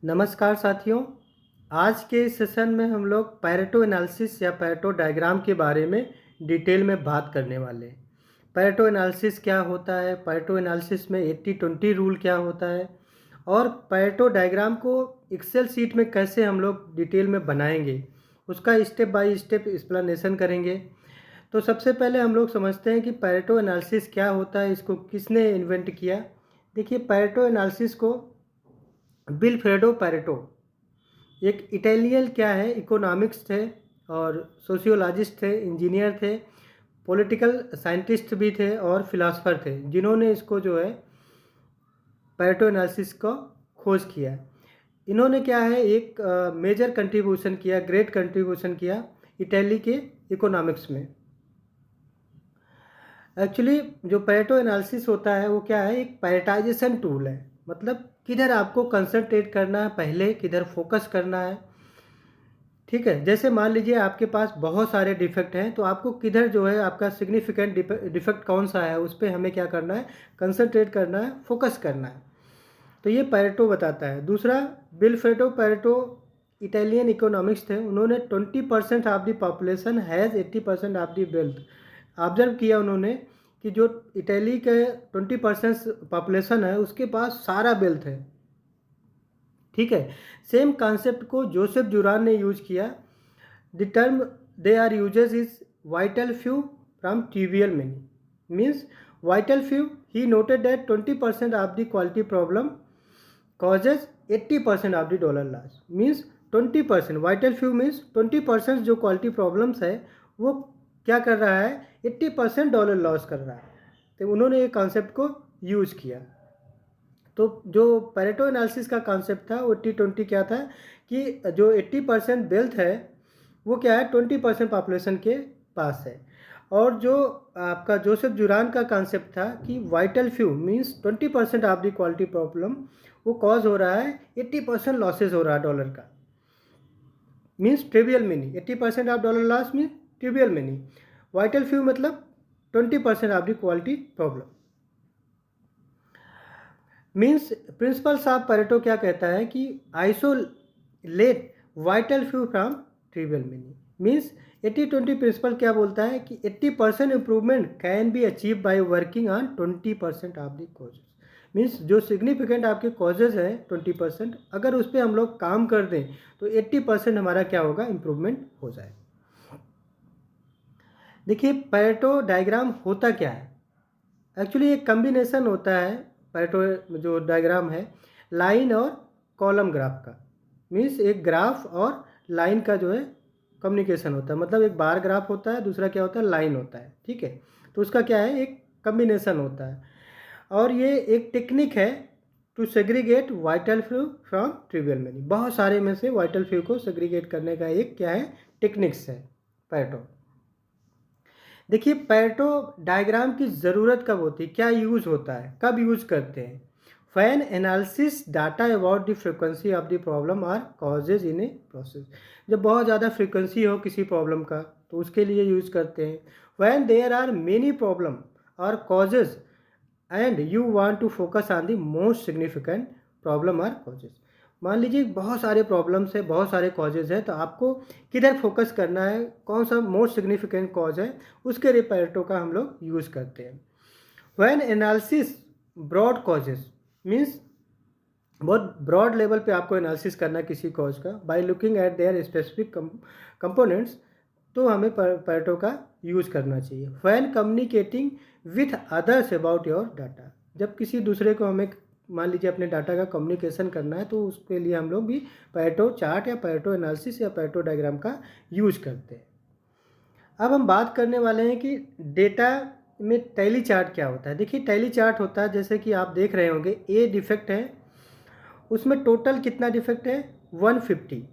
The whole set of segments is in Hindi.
नमस्कार साथियों। आज के सेशन में हम लोग पैरेटो एनालिसिस या पैरेटो डायग्राम के बारे में डिटेल में बात करने वाले हैं। पैरेटो एनालिसिस क्या होता है, पैरेटो एनालिसिस में 80-20 रूल क्या होता है और पैरेटो डायग्राम को एक्सेल सीट में कैसे हम लोग डिटेल में बनाएंगे, उसका स्टेप बाय स्टेप एक्सप्लेनेशन करेंगे। तो सबसे पहले हम लोग समझते हैं कि पैरेटो एनालिसिस क्या होता है, इसको किसने इन्वेंट किया। देखिए, पैरेटो एनालिसिस को विल्फ्रेडो पैरेटो एक इटालियन क्या है, इकोनॉमिक्स थे और सोशियोलॉजिस्ट थे, इंजीनियर थे, पॉलिटिकल साइंटिस्ट भी थे और फिलासफर थे, जिन्होंने इसको जो है पैरेटो एनालिसिस को खोज किया। इन्होंने क्या है एक मेजर कंट्रीब्यूशन किया, ग्रेट कंट्रीब्यूशन किया इटली के इकोनॉमिक्स में। एक्चुअली जो पैरेटो एनालिसिस होता है वो क्या है, एक पैरेटाइजेशन टूल है। मतलब किधर आपको कंसंट्रेट करना है, पहले किधर फोकस करना है। ठीक है, जैसे मान लीजिए आपके पास बहुत सारे डिफेक्ट हैं, तो आपको किधर जो है आपका सिग्निफिकेंट डिफेक्ट कौन सा है, उस पर हमें क्या करना है, कंसंट्रेट करना है, फोकस करना है। तो ये पैरेटो बताता है। दूसरा, विल्फ्रेडो पैरेटो इटालियन इकोनॉमिक्स थे। उन्होंने 20% of the population has 80% of the wealth observe किया उन्होंने कि जो इटली के 20% पॉपुलेशन है उसके पास सारा वेल्थ है। ठीक है, सेम कॉन्सेप्ट को जोसेफ जुरान ने यूज किया। The term they are uses is vital few from trivial many means vital few. He noted that 20% of the quality problem causes 80% of the dollar loss. Means 20% vital few means 20% जो क्वालिटी प्रॉब्लम्स है वो क्या कर रहा है, 80% डॉलर लॉस कर रहा है। तो उन्होंने ये कॉन्सेप्ट को यूज किया। तो जो पैरेटो एनालिसिस का कॉन्सेप्ट था वो 80-20 क्या था कि जो 80% वेल्थ है वो क्या है, 20% पॉपुलेशन के पास है। और जो आपका जोसेफ जुरान का कॉन्सेप्ट था कि vital few means 20% of the quality problem वो कॉज हो रहा है, 80% लॉसेज हो रहा है डॉलर का, means trivial many. 80% of dollar loss means trivial many. Vital few मतलब 20% of the quality problem. Means principles of Pareto क्या कहता है कि isolate vital few from trivial many. Means 80-20 principle क्या बोलता है कि 80% improvement can be achieve by working on 20% of the causes. Means जो सिग्निफिकेंट आपके कॉजेज हैं 20%, अगर उस पर हम लोग काम कर दें तो 80% हमारा क्या होगा, इम्प्रूवमेंट हो जाए। देखिए, पैरेटो डायग्राम होता क्या है। एक्चुअली एक कम्बिनेशन होता है पैरेटो जो डायग्राम है, लाइन और कॉलम ग्राफ का। मीन्स एक ग्राफ और लाइन का जो है कम्युनिकेशन होता है। मतलब एक बार ग्राफ होता है, दूसरा क्या होता है, लाइन होता है। ठीक है, तो उसका क्या है, एक कम्बिनेशन होता है। और ये एक टेक्निक है to segregate vital few from trivial many. बहुत सारे में से वाइटल फ्यू को सेग्रीगेट करने का एक क्या है, टेक्निक्स है पैरेटो। देखिए, पैरेटो डायग्राम की ज़रूरत कब होती है, क्या यूज़ होता है, कब यूज़ करते हैं। When analysis data about the frequency of the problem or causes in a process. जब बहुत ज़्यादा फ्रिक्वेंसी हो किसी प्रॉब्लम का तो उसके लिए यूज़ करते हैं। When there are many problem और causes and you want to focus on the most significant problem or causes. मान लीजिए बहुत सारे प्रॉब्लम्स है, बहुत सारे कॉजेज हैं, तो आपको किधर फोकस करना है, कौन सा मोस्ट सिग्निफिकेंट कॉज है, उसके लिए पैरेटो का हम लोग यूज़ करते हैं। When analysis broad causes means बहुत ब्रॉड लेवल पे आपको एनालिसिस करना है किसी कॉज का, by looking at their specific components, तो हमें पैरेटो का यूज़ करना चाहिए। When communicating with others about your data, जब किसी दूसरे को हमें मान लीजिए अपने डाटा का कम्युनिकेशन करना है तो उसके लिए हम लोग भी पैरेटो चार्ट या पैरेटो एनालिसिस या पैरेटो डायग्राम का यूज़ करते हैं। अब हम बात करने वाले हैं कि डेटा में टैली चार्ट क्या होता है। देखिए, टैली चार्ट होता है, जैसे कि आप देख रहे होंगे ए डिफेक्ट है, उसमें टोटल कितना डिफेक्ट है, 150,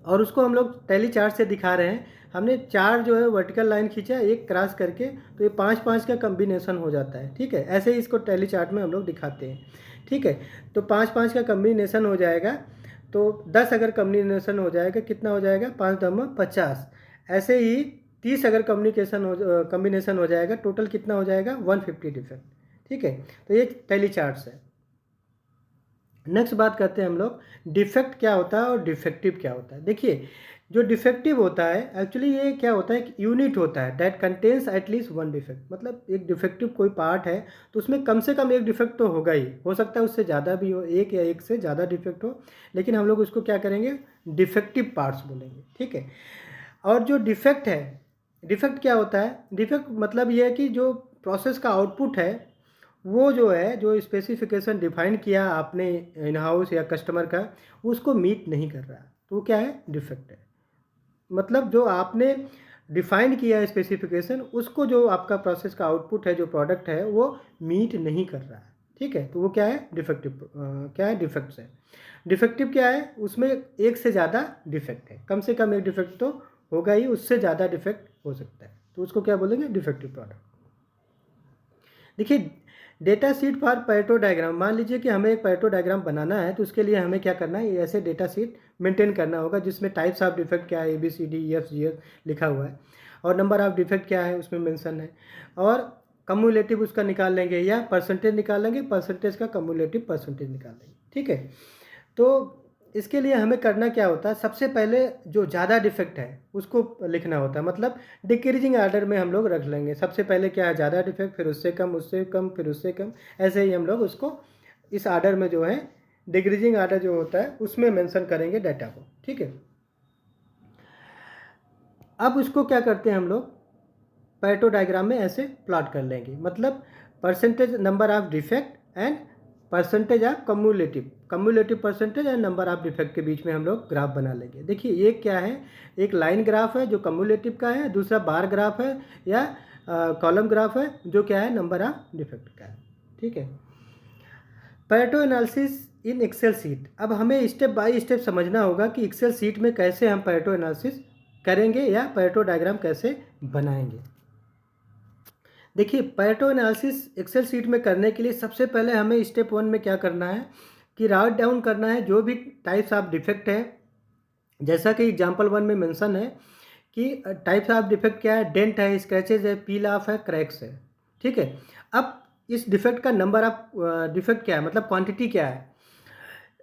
और उसको हम लोग टैली चार्ट से दिखा रहे हैं। हमने चार जो है वर्टिकल लाइन खींचा एक क्रॉस करके, तो ये 5-5 का कम्बिनेशन हो जाता है। ठीक है, ऐसे ही इसको टैली चार्ट में हम लोग दिखाते हैं। ठीक है, तो 5-5 का कम्बिनेशन हो जाएगा, तो 10 अगर कम्बिनेशन हो जाएगा कितना हो जाएगा, 5×50। ऐसे ही 30 अगर कम्बिनेशन हो जाएगा, टोटल कितना हो जाएगा, 150 डिफेक्ट। ठीक है, तो ये टैली चार्ट्स है। नेक्स्ट बात करते हैं हम लोग डिफेक्ट क्या होता है और डिफेक्टिव क्या होता है। देखिए, जो डिफेक्टिव होता है एक्चुअली ये क्या होता है, एक यूनिट होता है that contains at least one defect. मतलब एक डिफेक्टिव कोई पार्ट है तो उसमें कम से कम एक डिफेक्ट तो होगा ही, हो सकता है उससे ज़्यादा भी हो, एक या एक से ज़्यादा डिफेक्ट हो, लेकिन हम लोग उसको क्या करेंगे, डिफेक्टिव पार्ट्स बोलेंगे। ठीक है। और जो डिफेक्ट है, डिफेक्ट क्या होता है, डिफेक्ट मतलब ये है कि जो प्रोसेस का आउटपुट है वो जो है, जो स्पेसिफिकेशन डिफाइन किया आपने इन हाउस या कस्टमर का, उसको मीट नहीं कर रहा, तो वो क्या है, डिफेक्ट है। मतलब जो आपने डिफाइन किया है स्पेसिफिकेशन, उसको जो आपका प्रोसेस का आउटपुट है, जो प्रोडक्ट है, वो मीट नहीं कर रहा है। ठीक है, तो वो क्या है, डिफेक्टिव, क्या है, डिफेक्ट्स है। डिफेक्टिव क्या है, उसमें एक से ज़्यादा डिफेक्ट है, कम से कम एक डिफेक्ट तो होगा ही, उससे ज़्यादा डिफेक्ट हो सकता है, तो उसको क्या बोलेंगे, डिफेक्टिव प्रोडक्ट। देखिए, data sheet for Pareto diagram, मान लीजिए कि हमें एक पैरेटो डायग्राम बनाना है, तो उसके लिए हमें क्या करना है, ऐसे डेटा शीट मेंटेन करना होगा जिसमें टाइप्स ऑफ डिफेक्ट क्या है, ABCDEFGH लिखा हुआ है, और नंबर ऑफ डिफेक्ट क्या है उसमें मेंशन है, और कम्युलेटिव उसका निकाल लेंगे या परसेंटेज निकाल लेंगे, परसेंटेज का कम्युलेटिव परसेंटेज निकाल लेंगे। ठीक है। तो इसके लिए हमें करना क्या होता है, सबसे पहले जो ज़्यादा डिफेक्ट है उसको लिखना होता है, मतलब डिक्रीजिंग आर्डर में हम लोग रख लेंगे। सबसे पहले क्या है, ज़्यादा डिफेक्ट, फिर उससे कम, उससे कम, फिर उससे कम, ऐसे ही हम लोग उसको इस आर्डर में जो है, डिक्रीजिंग आर्डर जो होता है उसमें मेंशन करेंगे डाटा को। ठीक है। अब उसको क्या करते हैं हम लोग, पैरेटो डायग्राम में ऐसे प्लॉट कर लेंगे, मतलब percentage number of defect and percentage of cumulative percentage and number of defect के बीच में हम लोग ग्राफ बना लेंगे। देखिए, एक क्या है, एक लाइन ग्राफ है जो कम्युलेटिव का है, दूसरा बार ग्राफ है या कॉलम ग्राफ है जो क्या है, नंबर ऑफ डिफेक्ट का है। ठीक है। Pareto analysis in Excel sheet, अब हमें स्टेप बाय स्टेप समझना होगा कि एक्सेल सीट में कैसे हम पैरेटो एनालिसिस करेंगे या पैरेटो डायग्राम कैसे बनाएंगे। देखिए, पैरेटो एनालिसिस एक्सेल सीट में करने के लिए सबसे पहले हमें स्टेप 1 में क्या करना है कि राइट डाउन करना है जो भी टाइप्स ऑफ डिफेक्ट है, जैसा कि एग्जांपल 1 में मेंशन है कि टाइप्स ऑफ डिफेक्ट क्या है, डेंट है, स्क्रैचेज है, पील ऑफ है, क्रैक्स है। ठीक है। अब इस डिफेक्ट का नंबर ऑफ डिफेक्ट क्या है, मतलब क्वांटिटी क्या है।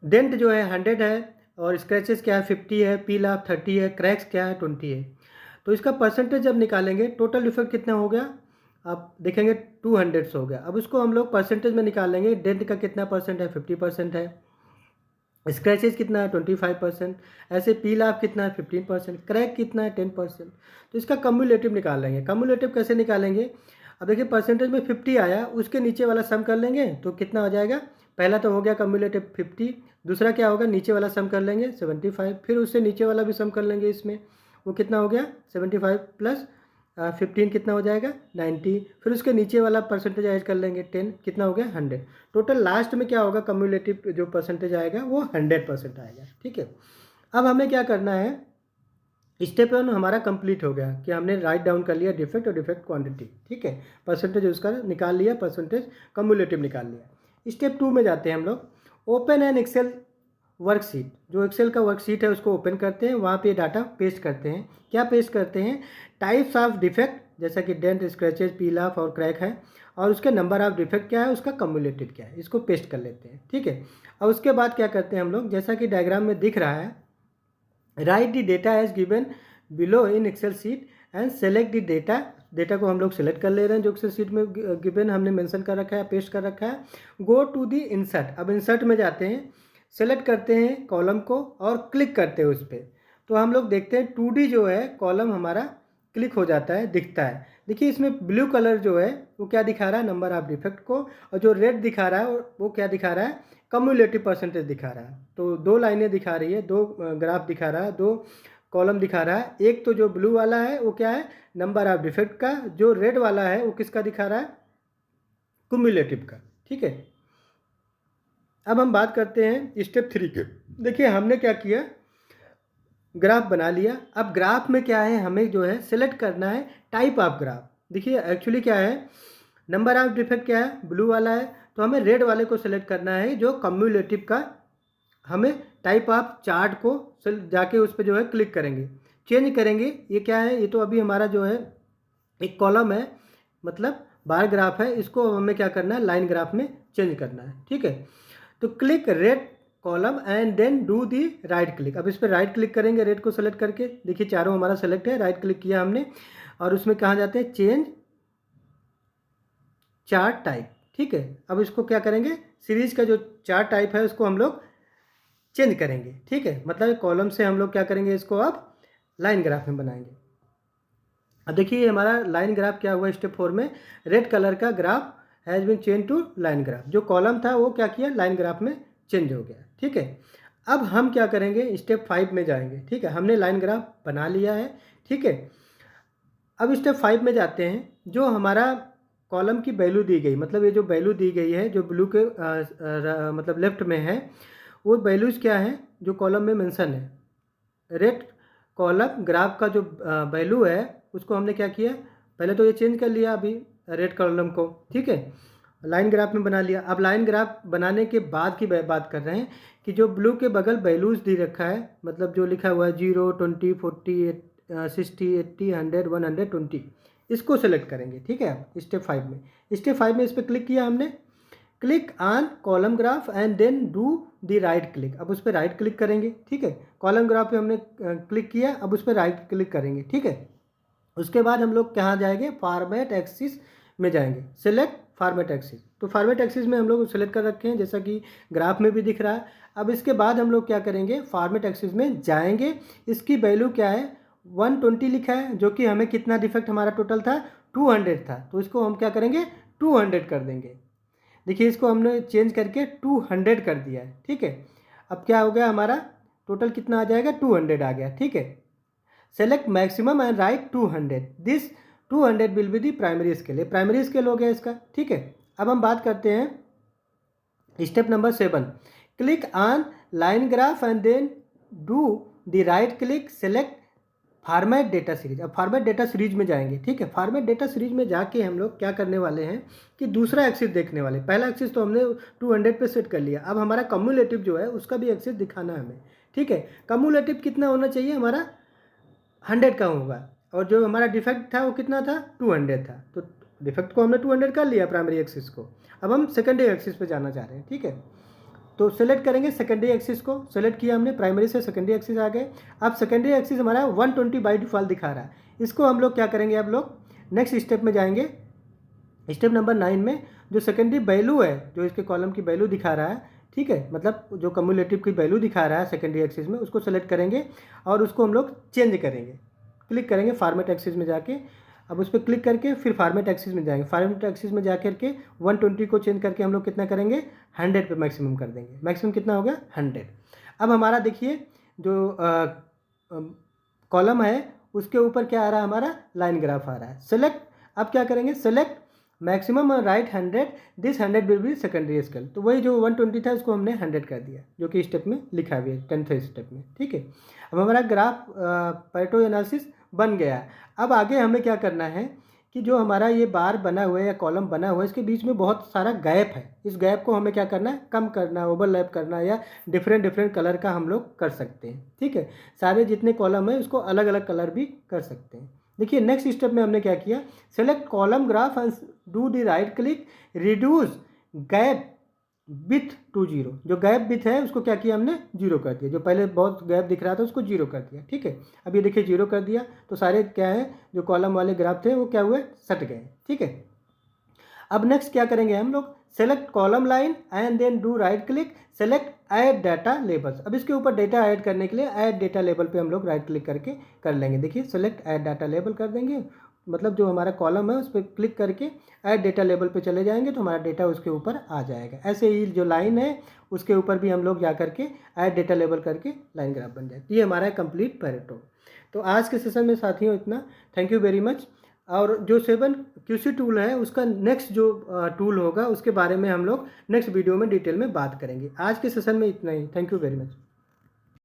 डेंट जो है 100 है, और स्क्रैचेस क्या है 50 है, पील ऑफ 30 है, क्रैक्स क्या है 20 है। तो इसका परसेंटेज जब निकालेंगे, टोटल डिफेक्ट कितना हो गया, आप देखेंगे 200 हो गया। अब उसको हम लोग परसेंटेज में निकाल लेंगे, डेंट का कितना परसेंट है, 50% है, स्क्रैचेज कितना है 25%, ऐसे पील ऑफ कितना है 15%, क्रैक कितना है 10%। तो इसका कम्युलेटिव निकाल लेंगे। कम्युलेटिव कैसे निकालेंगे, अब देखिए परसेंटेज में 50 आया, उसके नीचे वाला सम कर लेंगे तो कितना हो जाएगा, पहला तो हो गया कम्युलेटिव 50, दूसरा क्या होगा, नीचे वाला सम कर लेंगे 75, फिर उससे नीचे वाला भी सम कर लेंगे, इसमें वो कितना हो गया 75 प्लस 15 कितना हो जाएगा 90, फिर उसके नीचे वाला परसेंटेज ऐड कर लेंगे 10, कितना हो गया 100। टोटल लास्ट में क्या होगा, कम्युलेटिव जो परसेंटेज आएगा वो 100% आएगा। ठीक है। अब हमें क्या करना है, स्टेप 1 हमारा कंप्लीट हो गया कि हमने राइट डाउन कर लिया डिफेक्ट और डिफेक्ट क्वांटिटी। ठीक है, परसेंटेज उसका निकाल लिया, परसेंटेज कम्युलेटिव निकाल लिया। स्टेप 2 में जाते हैं हम लोग, ओपन एन एक्सेल वर्कशीट, जो एक्सेल का वर्कशीट है उसको ओपन करते हैं, वहाँ पे डाटा पेस्ट करते हैं। क्या पेस्ट करते हैं, टाइप्स ऑफ डिफेक्ट, जैसा कि डेंट, स्क्रैचेज, पील ऑफ और क्रैक है, और उसके नंबर ऑफ डिफेक्ट क्या है, उसका कम्युलेटिव क्या है, इसको पेस्ट कर लेते हैं। ठीक है। और उसके बाद क्या करते हैं हम लोग, जैसा कि डायग्राम में दिख रहा है, write the data as given below in Excel sheet and select the data, data को हम लोग सेलेक्ट कर ले रहे हैं जो एक्सेल सीट में गिवन हमने मेंशन कर रखा है, पेस्ट कर रखा है। गो टू द इंसर्ट, अब इंसर्ट में जाते हैं, सेलेक्ट करते हैं कॉलम को और क्लिक करते हैं उस पर, तो हम लोग देखते हैं 2D जो है कॉलम हमारा क्लिक हो जाता है, दिखता है। देखिए, इसमें ब्लू कलर जो है वो क्या दिखा रहा है, नंबर ऑफ डिफेक्ट को, और जो रेड दिखा रहा है वो क्या दिखा रहा है, कम्युलेटिव परसेंटेज दिखा रहा है। तो दो लाइनें दिखा रही है, दो ग्राफ दिखा रहा है, दो कॉलम दिखा रहा है। एक तो जो ब्लू वाला है वो क्या है, नंबर ऑफ डिफेक्ट का, जो रेड वाला है वो किसका दिखा रहा है, कुम्युलेटिव का। ठीक है। अब हम बात करते हैं स्टेप 3 के। देखिए, हमने क्या किया, ग्राफ बना लिया। अब ग्राफ में क्या है, हमें जो है सेलेक्ट करना है टाइप ऑफ ग्राफ। देखिए, एक्चुअली क्या है, नंबर ऑफ डिफेक्ट क्या है, ब्लू वाला है, तो हमें रेड वाले को सेलेक्ट करना है जो कम्युलेटिव का। हमें टाइप ऑफ चार्ट को जाके उस पर जो है क्लिक करेंगे, चेंज करेंगे। ये क्या है, ये तो अभी हमारा जो है एक कॉलम है, मतलब बार ग्राफ है, इसको हमें क्या करना है, लाइन ग्राफ में चेंज करना है। ठीक है। तो click red column and then do the right click. अब इस पर राइट क्लिक करेंगे रेड को सेलेक्ट करके, देखिए चारों हमारा सेलेक्ट है, राइट क्लिक किया हमने और उसमें कहाँ जाते हैं, चेंज चार्ट टाइप। ठीक है, अब इसको क्या करेंगे, सीरीज का जो चार्ट टाइप है उसको हम लोग चेंज करेंगे। ठीक है, मतलब कॉलम से हम लोग क्या करेंगे, इसको अब लाइन ग्राफ में बनाएंगे। अब देखिए हमारा लाइन ग्राफ क्या हुआ, स्टेप 4 में रेड कलर का graph has been change to line graph. जो कॉलम था वो क्या किया, लाइन ग्राफ में चेंज हो गया। ठीक है, अब हम क्या करेंगे, स्टेप 5 में जाएंगे। ठीक है, हमने लाइन ग्राफ बना लिया है। ठीक है, अब स्टेप 5 में जाते हैं। जो हमारा कॉलम की वैल्यू दी गई, मतलब ये जो वैल्यू दी गई है जो ब्लू के मतलब लेफ्ट में है, वो वैल्यूज़ क्या है जो कॉलम में मेंशन है। रेड कॉलम ग्राफ का जो वैल्यू है उसको हमने क्या किया, पहले तो ये चेंज कर लिया अभी रेड कॉलम को। ठीक है, लाइन ग्राफ में बना लिया। अब लाइन ग्राफ बनाने के बाद की बात कर रहे हैं कि जो ब्लू के बगल वैल्यूज़ दे रखा है, मतलब जो लिखा हुआ है 0, 20, 40, 60, 80, 100, 120, इसको सेलेक्ट करेंगे। ठीक है, स्टेप 5 में, स्टेप 5 में इस पर क्लिक किया हमने, click on column graph and then do the right click. अब उस पर राइट क्लिक करेंगे। ठीक है, कॉलम ग्राफ पे हमने क्लिक किया, अब उस पर राइट क्लिक करेंगे। ठीक है, उसके बाद हम लोग कहाँ जाएंगे, फॉर्मेट एक्सिस में जाएंगे, सेलेक्ट फॉर्मेट एक्सिस। तो फॉर्मेट एक्सिस में हम लोग सेलेक्ट कर रखे हैं जैसा कि ग्राफ में भी दिख रहा है। अब इसके बाद हम लोग क्या करेंगे, फॉर्मेट एक्सिस में जाएंगे। इसकी वैल्यू क्या है, 120 लिखा है, जो कि हमें कितना डिफेक्ट हमारा टोटल था, 200 था। तो इसको हम क्या करेंगे, 200 कर देंगे। देखिए इसको हमने चेंज करके 200 कर दिया है। ठीक है, अब क्या हो गया, हमारा टोटल कितना आ जाएगा, 200 आ गया। ठीक है, select maximum and right 200, this 200 will be the primary scale. ये प्राइमरी स्केल हो गया इसका। ठीक है, अब हम बात करते हैं step number 7, click on line graph and then do the right click, select format data series. अब फॉर्मेट डेटा सीरीज में जाएंगे। ठीक है, फॉर्मेट डेटा सीरीज में जाके हम लोग क्या करने वाले हैं कि दूसरा एक्सिस देखने वाले। पहला एक्सिस तो हमने 200 पे सेट कर लिया, अब हमारा कम्युलेटिव जो है उसका भी एक्सिस दिखाना है हमें। ठीक है, कम्युलेटिव कितना होना चाहिए, हमारा 100 का होगा, और जो हमारा डिफेक्ट था वो कितना था, 200 था। तो डिफेक्ट को हमने 200 कर लिया प्राइमरी एक्सिस को। अब हम सेकेंडरी एक्सिस पे जाना चाह रहे हैं। ठीक है, तो सेलेक्ट करेंगे सेकेंडरी एक्सिस को, सेलेक्ट किया हमने, प्राइमरी से सेकेंडरी एक्सिस आ गए। अब सेकेंडरी एक्सिस हमारा 120 बाई डिफ़ॉल्ट दिखा रहा है। इसको हम लोग क्या करेंगे, अब लोग नेक्स्ट स्टेप में जाएंगे। स्टेप नंबर 9 में जो सेकेंडरी वैल्यू है, जो इसके कॉलम की वैल्यू दिखा रहा है, ठीक है, मतलब जो कम्युलेटिव की वैल्यू दिखा रहा है सेकेंडरी एक्सिस में, उसको सेलेक्ट करेंगे और उसको हम लोग चेंज करेंगे। क्लिक करेंगे फॉर्मेट एक्सिस में जाके, अब उस पर क्लिक करके फिर फॉर्मेट एक्सिस में जाएंगे। फॉर्मेट एक्सिस में जाकर के 120 को चेंज करके हम लोग कितना करेंगे, 100 पे मैक्सिमम कर देंगे। मैक्सिमम कितना हो गया, 100। अब हमारा देखिए जो कॉलम है उसके ऊपर क्या आ रहा है, हमारा लाइन ग्राफ आ रहा है। सेलेक्ट, अब क्या करेंगे, select maximum right 100, this 100 will be secondary scale. तो वही जो 120 था उसको हमने 100 कर दिया, जो कि स्टेप में लिखा हुआ है 10th स्टेप में। ठीक है, अब हमारा ग्राफ पैरेटो एनालिसिस बन गया। अब आगे हमें क्या करना है कि जो हमारा ये बार बना हुआ है या कॉलम बना हुआ है, इसके बीच में बहुत सारा गैप है। इस गैप को हमें क्या करना है, कम करना है, ओवरलैप करना है, या डिफरेंट कलर का हम लोग कर सकते हैं। ठीक है, सारे जितने कॉलम है उसको अलग अलग कलर भी कर सकते हैं। देखिए नेक्स्ट स्टेप में हमने क्या किया, select column graph and do the right click, reduce gap with to 0। जो गैप विथ है उसको क्या किया हमने, 0 कर दिया। जो पहले बहुत गैप दिख रहा था उसको 0 कर दिया। ठीक है, अब ये देखिए 0 कर दिया, तो सारे क्या है जो कॉलम वाले ग्राफ थे वो क्या हुए, सट गए। ठीक है, अब नेक्स्ट क्या करेंगे हम लोग, select column line and then do right click, select add data labels. अब इसके ऊपर डेटा ऐड करने के लिए ऐड डेटा लेबल पे हम लोग राइट क्लिक करके कर लेंगे। देखिए सेलेक्ट ऐड डाटा लेबल कर देंगे, मतलब जो हमारा कॉलम है उस पर क्लिक करके ऐड डेटा लेबल पे चले जाएंगे तो हमारा डेटा उसके ऊपर आ जाएगा। ऐसे ही जो लाइन है उसके ऊपर भी हम लोग जा करके ऐड डेटा लेबल करके लाइन ग्राफ बन जाए। ये हमारा कंप्लीट पैरेटो। तो आज के सेशन में साथियों इतना, थैंक यू वेरी मच। और जो 7 QC टूल है उसका नेक्स्ट जो टूल होगा उसके बारे में हम लोग नेक्स्ट वीडियो में डिटेल में बात करेंगे। आज के सेशन में इतना ही, थैंक यू वेरी मच।